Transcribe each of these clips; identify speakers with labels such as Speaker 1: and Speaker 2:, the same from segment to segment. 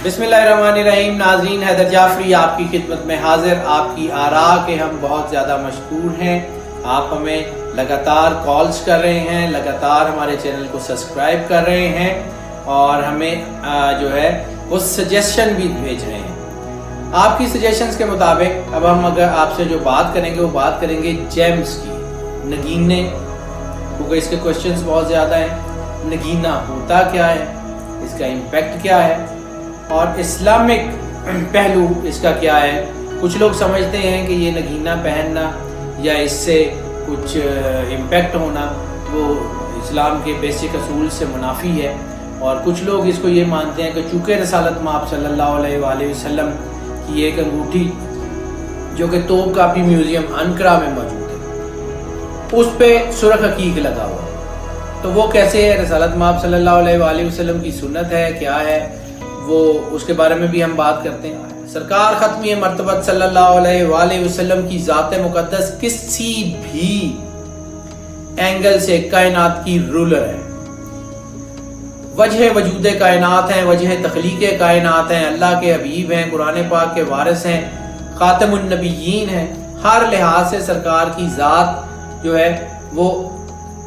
Speaker 1: بسم اللہ الرحمن الرحیم. ناظرین، حیدر جعفری آپ کی خدمت میں حاضر. آپ کی آراء کے ہم بہت زیادہ مشکور ہیں. آپ ہمیں لگاتار کالز کر رہے ہیں، لگاتار ہمارے چینل کو سبسکرائب کر رہے ہیں اور ہمیں جو ہے وہ سجیشن بھی بھیج رہے ہیں. آپ کی سجیشنز کے مطابق اب ہم اگر آپ سے جو بات کریں گے وہ بات کریں گے جیمز کی، نگینے، کیونکہ اس کے کوشچنز بہت زیادہ ہیں. نگینہ ہوتا کیا ہے، اس کا امپیکٹ کیا ہے اور اسلامک پہلو اس کا کیا ہے. کچھ لوگ سمجھتے ہیں کہ یہ نگینہ پہننا یا اس سے کچھ امپیکٹ ہونا وہ اسلام کے بیسک اصول سے منافی ہے، اور کچھ لوگ اس کو یہ مانتے ہیں کہ چونکہ رسالت مآب صلی اللہ علیہ وآلہ وسلم کی ایک انگوٹھی جو کہ توپ کاپی میوزیم انقرہ میں موجود ہے، اس پہ سرخ عقیق لگا ہوا ہے، تو وہ کیسے ہے؟ رسالت مآب صلی اللہ علیہ وآلہ وسلم کی سنت ہے کیا ہے وہ، اس کے بارے میں بھی ہم بات کرتے ہیں. سرکار ختمی مرتبت صلی اللہ علیہ وآلہ وسلم کی ذات مقدس کسی بھی اینگل سے کائنات کی رولر ہے، وجہ وجود کائنات ہیں، وجہ تخلیق کائنات ہیں، اللہ کے حبیب ہیں، قرآن پاک کے وارث ہیں، خاتم النبیین ہیں. ہر لحاظ سے سرکار کی ذات جو ہے وہ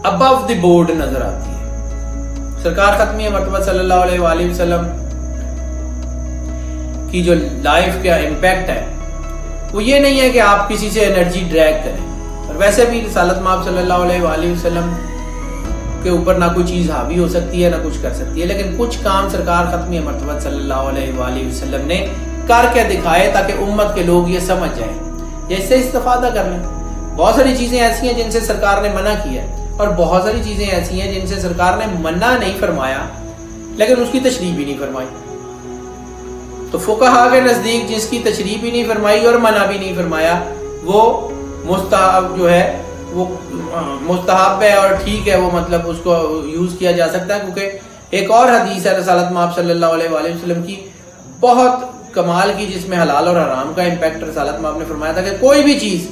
Speaker 1: ابو دی بورڈ نظر آتی ہے. سرکار ختمی مرتبت صلی اللہ علیہ وآلہ وسلم کی جو لائف کا امپیکٹ ہے وہ یہ نہیں ہے کہ آپ کسی سے انرجی ڈریگ کریں، اور ویسے بھی رسالت مآب صلی اللہ علیہ وآلہ وسلم کے اوپر نہ کوئی چیز حاوی ہو سکتی ہے نہ کچھ کر سکتی ہے، لیکن کچھ کام سرکار ختمی مرتبت صلی اللہ علیہ وآلہ وسلم نے کر کے دکھائے تاکہ امت کے لوگ یہ سمجھ جائیں یا اس سے استفادہ کر لیں. بہت ساری چیزیں ایسی ہیں جن سے سرکار نے منع کیا ہے، اور بہت ساری چیزیں ایسی ہیں جن سے سرکار نے منع نہیں فرمایا لیکن اس کی تشریح بھی نہیں فرمائی. تو فقہا کے نزدیک جس کی تشریح بھی نہیں فرمائی اور منع بھی نہیں فرمایا وہ مستحب جو ہے وہ مستحب ہے اور ٹھیک ہے، وہ مطلب اس کو یوز کیا جا سکتا ہے. کیونکہ ایک اور حدیث ہے رسالت مآب صلی اللہ علیہ وآلہ وسلم کی بہت کمال کی، جس میں حلال اور حرام کا امپیکٹ رسالت مآب نے فرمایا تھا کہ کوئی بھی چیز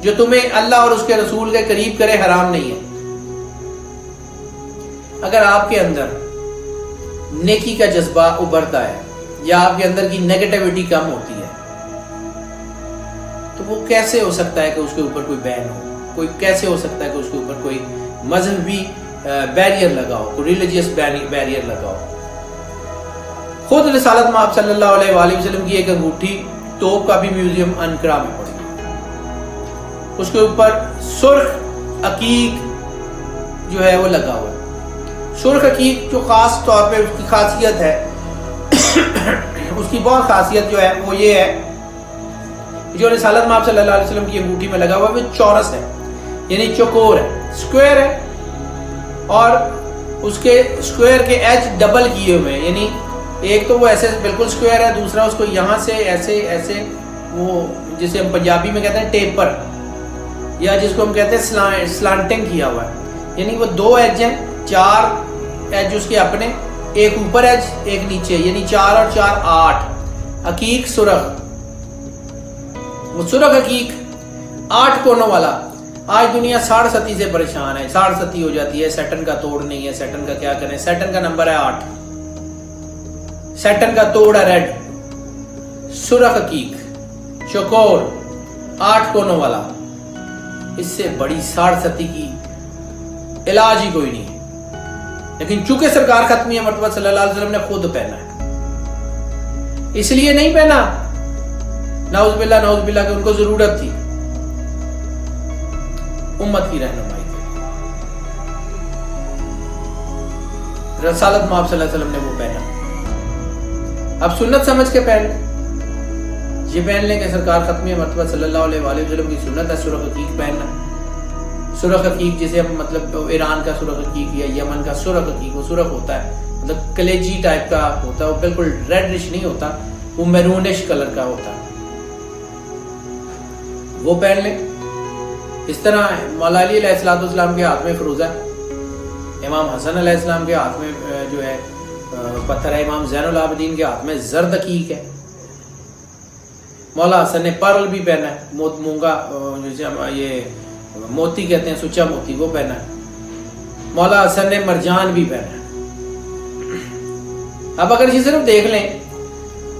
Speaker 1: جو تمہیں اللہ اور اس کے رسول کے قریب کرے حرام نہیں ہے. اگر آپ کے اندر نیکی کا جذبہ ابھرتا ہے یا آپ کے اندر کی نیگیٹیوٹی کم ہوتی ہے تو وہ کیسے ہو سکتا ہے کہ اس کے اوپر کوئی بین ہو، کوئی کیسے ہو سکتا ہے کہ اس کے اوپر کوئی مذہبی بیریئر لگا ہو، کوئی ریلیجیس بیریئر لگا ہو. خود رسالت مآب صلی اللہ علیہ وآلہ وسلم کی ایک انگوٹھی توپ کاپی میوزیم انقرہ میں پڑی، اس کے اوپر سرخ عقیق جو ہے وہ لگا ہوا ہے. سرخ عقیق جو خاص طور پہ اس کی خاصیت ہے اس کی بہت خاصیت جو ہے وہ یہ ہے جو رسالت مآب صلی اللہ علیہ وسلم کی انگوٹھی میں لگا ہوا ہے وہ چورس ہے، یعنی چوکور ہے، سکوئر ہے، اور اس کے سکوئر کے ایج ڈبل کیے ہوئے ہیں. یعنی ایک تو وہ ایسے بالکل سکوئر ہے، دوسرا اس کو یہاں سے ایسے ایسے وہ جسے ہم پنجابی میں کہتے ہیں ٹیپر، یا جس کو ہم کہتے ہیں سلانٹنگ کیا ہوا ہے. یعنی وہ دو ایج ہیں، چار ایج اس کے اپنے، ایک اوپر ایج ایک نیچے، یعنی 4 اور 4 8. عقیق سرخ، وہ سرخ عقیق 8 کونوں والا. آج دنیا 67 سے پریشان ہے، 67 ہو جاتی ہے، سیٹن کا توڑ نہیں ہے، سیٹن کا کیا کریں، سیٹن کا نمبر ہے 8، سیٹن کا توڑ ہے ریڈ. سرخ عقیق چوکور 8 کونوں والا، اس سے بڑی 67 کی علاج ہی کوئی نہیں. لیکن چونکہ سرکار ختمی مرتبہ صلی اللہ علیہ وسلم نے خود پہنا ہے، اس لیے نہیں پہنا نعوذ باللہ کہ ان کو ضرورت تھی امت کی رہنمائی کی. رسالت مآب صلی اللہ علیہ وسلم نے وہ پہنا. اب سنت سمجھ کے پہن لیں، یہ پہن لیں کہ سرکار ختمی مرتبہ صلی اللہ علیہ وآلہ وسلم کی سنت ہے سرخ عقیق پہننا. سرخ عقیق جسے ہم مطلب ایران کا سرخ عقیق یا یمن کا سرخ عقیق، وہ سرخ ہوتا ہے، مطلب کلیجی ٹائپ کا ہوتا ہے، وہ بالکل ریڈش نہیں ہوتا، وہ میرونش کلر کا ہوتا ہے، وہ پہن لیں. اس طرح مولا علی علیہ السلام کے ہاتھ میں فروزہ ہے، امام حسن علیہ السلام کے ہاتھ میں جو ہے پتھر ہے، امام زین العابدین کے ہاتھ میں زرد عقیق ہے. مولا حسن نے پرل بھی پہنا ہے، مونگا جسے یہ موتی کہتے ہیں، سچا موتی، وہ پہنا ہے. مولا حسن نے مرجان بھی پہنا ہے. اب اگر یہ صرف دیکھ لیں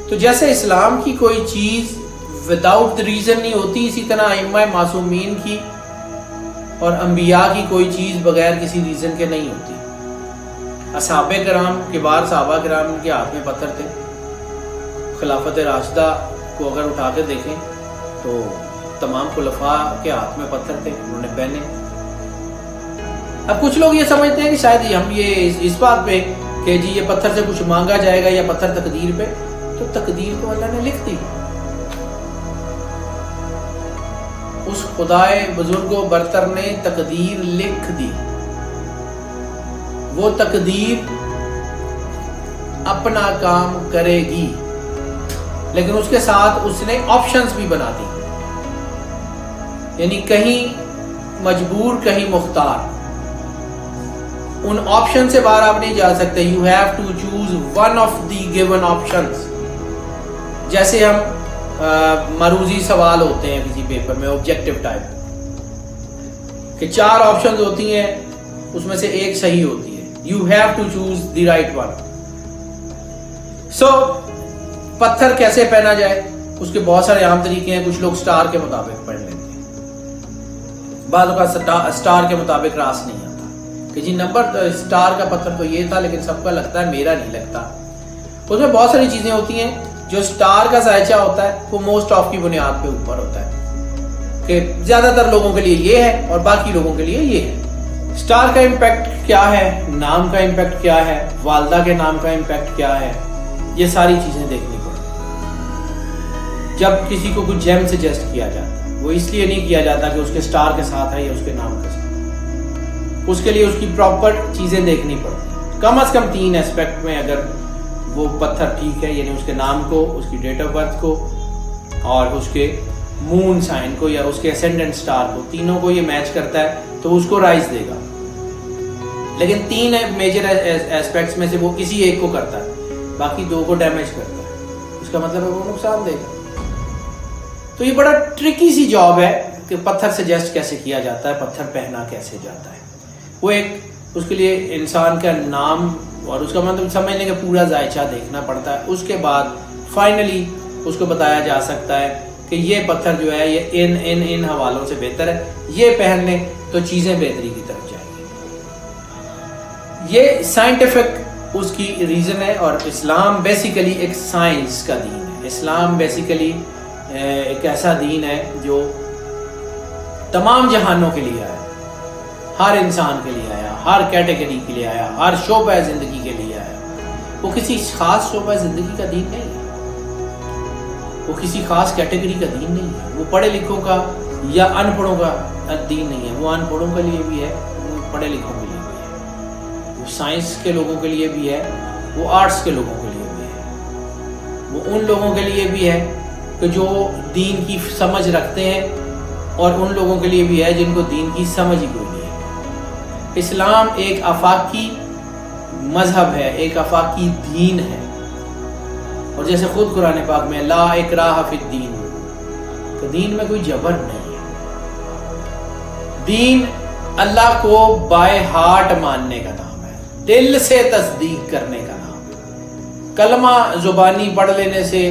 Speaker 1: تو جیسے اسلام کی کوئی چیز وداؤٹ ریزن نہیں ہوتی، اسی طرح ائمہ معصومین کی اور انبیاء کی کوئی چیز بغیر کسی ریزن کے نہیں ہوتی۔ اصحاب کرام، کبار صحابہ کرام کے ہاتھ میں پتھر تھے، خلافت راشدہ کو اگر اٹھا کے دیکھیں تو تمام خلفاء کے ہاتھ میں پتھر تھے، انہوں نے پہنے۔ اب کچھ لوگ یہ سمجھتے ہیں کہ شاید ہم یہ اس بات پہ کہ جی یہ پتھر سے کچھ مانگا جائے گا یا پتھر تقدیر پہ، تو تقدیر تو اللہ نے لکھ دی۔ اس خدائے بزرگ و برتر نے تقدیر لکھ دی، وہ تقدیر اپنا کام کرے گی، لیکن اس کے ساتھ اس نے آپشنز بھی بنا دی، یعنی کہیں مجبور کہیں مختار۔ ان آپشن سے باہر آپ نہیں جا سکتے، you have to choose one of the given options. جیسے ہم مروزی سوال ہوتے ہیں کسی پیپر میں آبجیکٹیو ٹائپ کہ 4 آپشنز ہوتی ہیں، اس میں سے ایک صحیح ہوتی ہے، you have to choose the right one. So پتھر کیسے پہنا جائے، اس کے بہت سارے عام طریقے ہیں۔ کچھ لوگ سٹار کے مطابق پڑھ لیتے ہیں، بعض اوقات سٹار کے مطابق راس نہیں آتا کہ جی نمبر سٹار کا پتھر تو یہ تھا لیکن سب کا لگتا ہے، میرا نہیں لگتا۔ اس میں بہت ساری چیزیں ہوتی ہیں۔ جو سٹار کا ذائچہ ہوتا ہے وہ موسٹ آف کی بنیاد پہ اوپر ہوتا ہے کہ زیادہ تر لوگوں کے لیے یہ ہے اور باقی لوگوں کے لیے یہ ہے۔ سٹار کا امپیکٹ کیا ہے، نام کا امپیکٹ کیا ہے، والدہ کے نام کا امپیکٹ کیا ہے، یہ ساری چیزیں دیکھنی پڑتی۔ جب کسی کو کچھ جیم سجیسٹ کیا جاتا ہے وہ اس لیے نہیں کیا جاتا کہ اس کے سٹار کے ساتھ ہے یا اس کے نام کے ساتھ، اس کے لیے اس کی پراپر چیزیں دیکھنی پڑتی۔ کم از کم 3 ایسپیکٹ میں اگر وہ پتھر ٹھیک ہے، یعنی اس کے نام کو، اس کی ڈیٹ آف برتھ کو اور اس کے مون سائن کو یا اس کے اسینڈنٹ سٹار کو، تینوں کو یہ میچ کرتا ہے تو اس کو رائز دے گا۔ لیکن 3 میجر ایسپیکٹس میں سے وہ کسی ایک کو کرتا ہے، باقی 2 کو ڈیمیج کرتا ہے، اس کا مطلب ہے وہ نقصان دے گا۔ تو یہ بڑا ٹرکی سی جاب ہے کہ پتھر سجیسٹ کیسے کیا جاتا ہے، پتھر پہنا کیسے جاتا ہے۔ وہ ایک اس کے لیے انسان کا نام اور اس کا مطلب سمجھنے کا پورا ذائچہ دیکھنا پڑتا ہے، اس کے بعد فائنلی اس کو بتایا جا سکتا ہے کہ یہ پتھر جو ہے یہ ان حوالوں سے بہتر ہے، یہ پہن لیں تو چیزیں بہتری کی طرف جائیں گی۔ یہ سائنٹیفک اس کی ریزن ہے، اور اسلام بیسیکلی ایک سائنس کا دین ہے۔ اسلام بیسیکلی ایک ایسا دین ہے جو تمام جہانوں کے لیے آیا، ہر انسان کے لیے آیا، ہر کیٹیگری کے لیے آیا، ہر شعبہ زندگی کے لیے آیا۔ وہ کسی خاص شعبہ زندگی کا دین نہیں ہے، وہ کسی خاص کیٹیگری کا دین نہیں ہے، وہ پڑھے لکھوں کا یا ان پڑھوں کا دین نہیں ہے۔ وہ ان پڑھوں کے لیے بھی ہے، وہ پڑھے لکھوں کے لیے بھی ہے، وہ سائنس کے لوگوں کے لیے بھی ہے، وہ آرٹس کے لوگوں کے لیے بھی ہے، وہ ان لوگوں کے لیے بھی ہے کہ جو دین کی سمجھ رکھتے ہیں، اور ان لوگوں کے لیے بھی ہے جن کو دین کی سمجھ ہی کوئی نہیں ہے۔ اسلام ایک آفاقی مذہب ہے، ایک آفاقی دین ہے، اور جیسے خود قرآن پاک میں لا اکراہ فی الدین، تو دین میں کوئی جبر نہیں ہے۔ دین اللہ کو بائے ہارٹ ماننے کا نام ہے، دل سے تصدیق کرنے کا نام ہے۔ کلمہ زبانی پڑھ لینے سے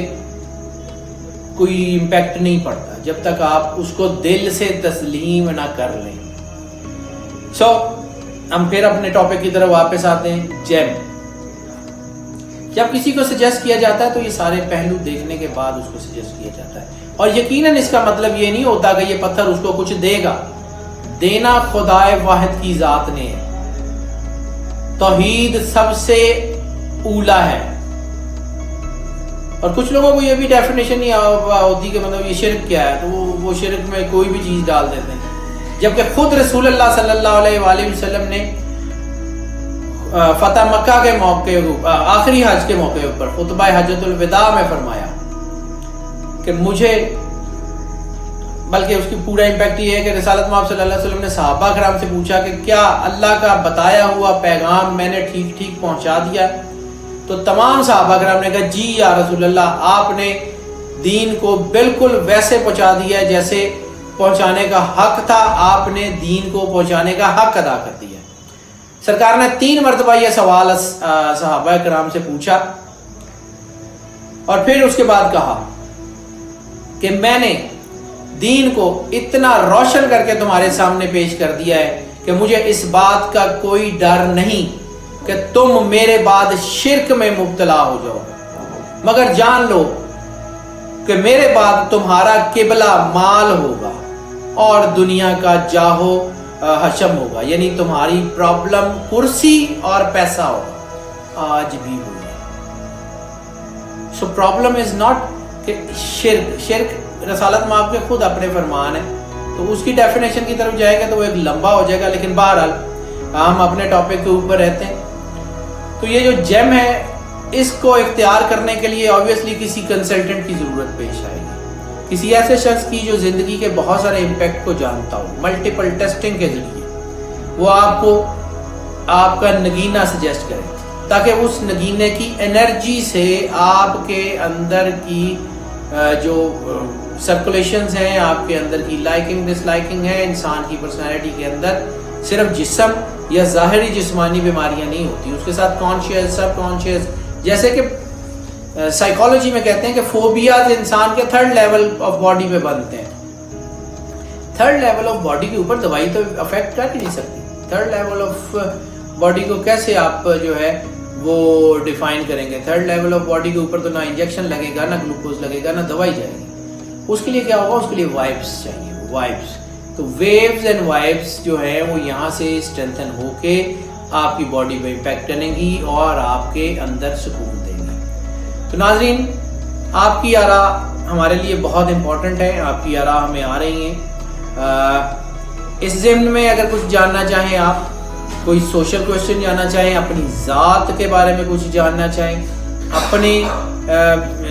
Speaker 1: کوئی امپیکٹ نہیں پڑتا جب تک آپ اس کو دل سے تسلیم نہ کر لیں۔ ہم پھر اپنے ٹاپک کی طرف واپس آتے ہیں۔ جیم، جب کسی کو سجیسٹ کیا جاتا ہے تو یہ سارے پہلو دیکھنے کے بعد اس کو سجیسٹ کیا جاتا ہے، اور یقیناً اس کا مطلب یہ نہیں ہوتا کہ یہ پتھر اس کو کچھ دے گا۔ دینا خدائے واحد کی ذات نے ہے، توحید سب سے اولا ہے۔ اور کچھ لوگوں کو یہ بھی ڈیفینیشن نہیں ہوتی کہ مطلب یہ شرک کیا ہے، تو وہ شرک میں کوئی بھی چیز ڈال دیتے ہیں، جبکہ خود رسول اللہ صلی اللہ علیہ وآلہ وسلم نے فتح مکہ کے موقع، آخری حج کے موقع پر خطبہ حجۃ الوداع میں فرمایا کہ مجھے، بلکہ اس کی پورا امپیکٹ یہ ہے کہ رسالت مآب صلی اللہ علیہ وسلم نے صحابہ کرام سے پوچھا کہ کیا اللہ کا بتایا ہوا پیغام میں نے ٹھیک ٹھیک پہنچا دیا؟ تو تمام صحابہ کرام نے کہا جی یا رسول اللہ، آپ نے دین کو بالکل ویسے پہنچا دیا جیسے پہنچانے کا حق تھا، آپ نے دین کو پہنچانے کا حق ادا کر دیا۔ سرکار نے 3 مرتبہ یہ سوال صحابہ کرام سے پوچھا اور پھر اس کے بعد کہا کہ میں نے دین کو اتنا روشن کر کے تمہارے سامنے پیش کر دیا ہے کہ مجھے اس بات کا کوئی ڈر نہیں کہ تم میرے بعد شرک میں مبتلا ہو جاؤ، مگر جان لو کہ میرے بعد تمہارا قبلہ مال ہوگا اور دنیا کا جاہو حشم ہوگا، یعنی تمہاری پرابلم کرسی اور پیسہ ہوگا، آج بھی ہوئی ہے۔ سو پرابلم از ناٹ کہ شرک رسالت مآب کے خود اپنے فرمان ہے، تو اس کی ڈیفینیشن کی طرف جائے گا تو وہ ایک لمبا ہو جائے گا، لیکن بہرحال ہم اپنے ٹاپک کے اوپر رہتے ہیں۔ تو یہ جو جیم ہے اس کو اختیار کرنے کے لیے آبویسلی کسی کنسلٹنٹ کی ضرورت پیش آئے گی، کسی ایسے شخص کی جو زندگی کے بہت سارے امپیکٹ کو جانتا ہو، ملٹیپل ٹیسٹنگ کے ذریعے وہ آپ کو آپ کا نگینہ سجیسٹ کرے، تاکہ اس نگینے کی انرجی سے آپ کے اندر کی جو سرکولیشنز ہیں، آپ کے اندر کی لائکنگ ڈس لائکنگ ہے، انسان کی پرسنالٹی کے اندر صرف جسم یا ظاہری جسمانی بیماریاں نہیں ہوتی، اس کے ساتھ کانشیس سب کانشیس، جیسے کہ سائیکالوجی میں کہتے ہیں کہ فوبیاز انسان کے تھرڈ لیول آف باڈی پہ بنتے ہیں۔ تھرڈ لیول آف باڈی کے اوپر دوائی تو افیکٹ کر ہی نہیں سکتی، تھرڈ لیول آف باڈی کو کیسے آپ جو ہے وہ ڈیفائن کریں گے؟ تھرڈ لیول آف باڈی کے اوپر تو نہ انجیکشن لگے گا، نہ گلوکوز لگے گا، نہ دوائی جائے گی۔ اس کے لیے کیا ہوگا؟ اس کے لیے وائبس چاہیے، وائبس۔ تو ویوز اینڈ وائبس جو ہے وہ یہاں سے اسٹرینتھن ہو کے آپ کی باڈی پہ امپیکٹ کریں گی اور آپ کے اندر سکون دیں گی۔ تو ناظرین، آپ کی آراء ہمارے لیے بہت امپورٹنٹ ہے، آپ کی آراء ہمیں آ رہی ہیں۔ اس ضمن میں اگر کچھ جاننا چاہیں، آپ کوئی سوشل کویسچن جاننا چاہیں، اپنی ذات کے بارے میں کچھ جاننا چاہیں، اپنی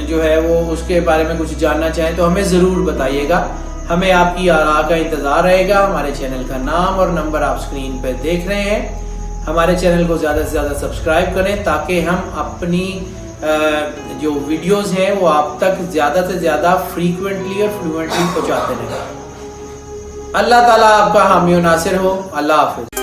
Speaker 1: جو ہے وہ اس کے بارے میں کچھ جاننا چاہیں تو ہمیں ضرور بتائیے گا، ہمیں آپ کی آراء کا انتظار رہے گا۔ ہمارے چینل کا نام اور نمبر آپ اسکرین پہ دیکھ رہے ہیں۔ ہمارے چینل کو زیادہ سے زیادہ سبسکرائب کریں تاکہ ہم اپنی جو ویڈیوز ہیں وہ آپ تک زیادہ سے زیادہ فریکوینٹلی اور فلوئنٹلی پہنچاتے رہیں۔ اللہ تعالیٰ آپ کا حامی و ناصر ہو۔ اللہ حافظ۔